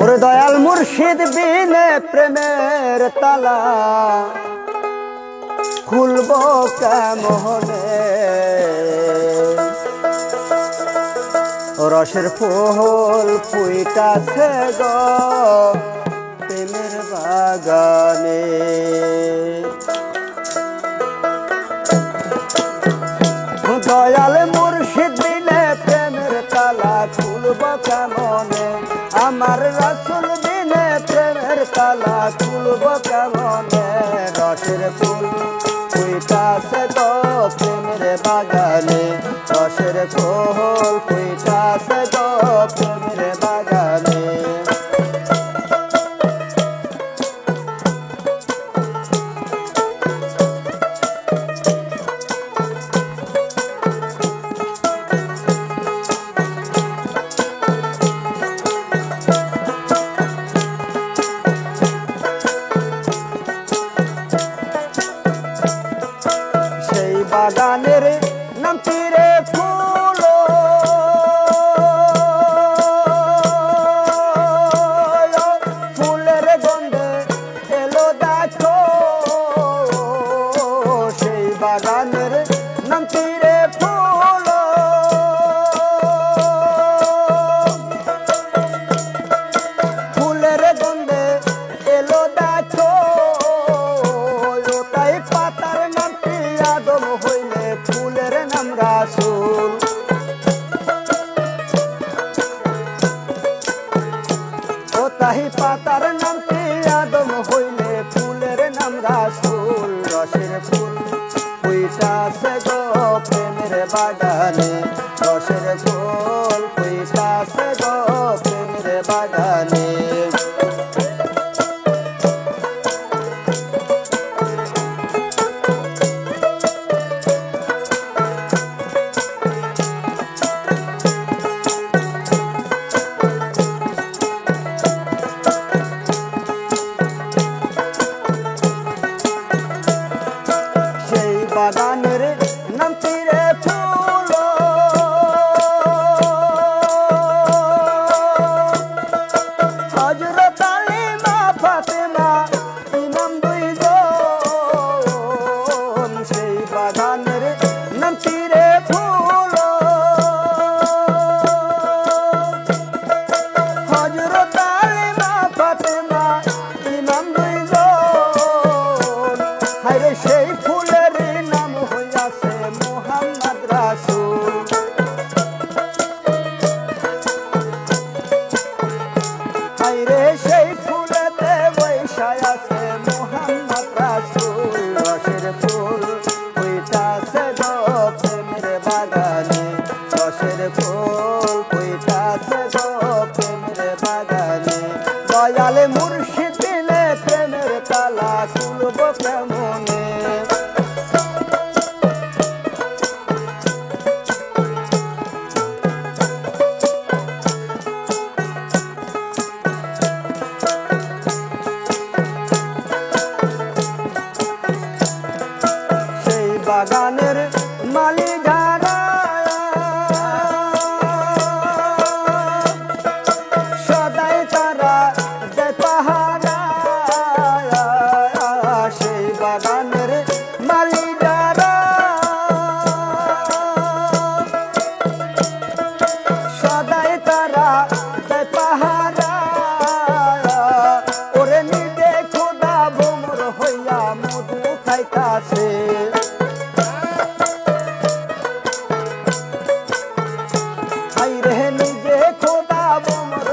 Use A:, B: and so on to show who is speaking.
A: ওরে দয়াল মুর্শিদ বিনে প্রেমের তালা খুলবো কেমনে, রসের ফুল ফুইটাছে গো প্রেমের বাগানে। দয়াল মুর্শিদ বিনে প্রেমের তালা খুলবো কেমনে, আমার রাসূল বিনে প্রেমের তালা খুলবো কেমনে, রসের ফুল ফুইটাছে গো প্রেমের বাগানে, রসের ফুল ফুইটাছে গো প্রেমের বাগানে। বাগানের নাম তীরে ফুল, ফুলের গন্ধে এলো দেখো, সেই বাগানের নাম তীরে ফুল, ফুলের গন্ধে এলো দেখো, তাই পাতার নাম আদম হইলে ফুলের নাম রাসূল, ও তাহি পাতার নাম আদম হইলে ফুলের নাম রাসূল, রসের ফুল ফুইটাছে গো প্রেমের বাগানে, রসের ফুল ফুইটাছে গো প্রেমের বাগানে। বাগানের নাম তীরে ফুল, হযরত আলী মা ফাতেমা ইমাম দুইজন, সেই বাগানের নাম তীরে ফুল, হযরত আলী মা ফাতেমা ইমাম দুইজন, হায়রে সেই ফুলের নাম হইয়াছে মুহাম্মদ রাসূল, হায়রে সেই ফুলেতে বৈশায় আছে মুহাম্মদ রাসূল, রসের ফুল ফুইটাছে গো প্রেমের বাগানে, রসের ফুল ফুইটাছে গো প্রেমের বাগানে। দয়াল মুর্শিদ বিনে প্রেমের তালা খুলবো কেমনে, সেই বাগানের মালি যারা সদাই তারা দেয় পাহারা, সেই বাগানের মালি যারা সদাই তারা দেয় পাহারা, ওরে নিজে খোদা ভোমর হইয়া মধু খাইতাছে, হায়রে নিজে খোদা ভোমর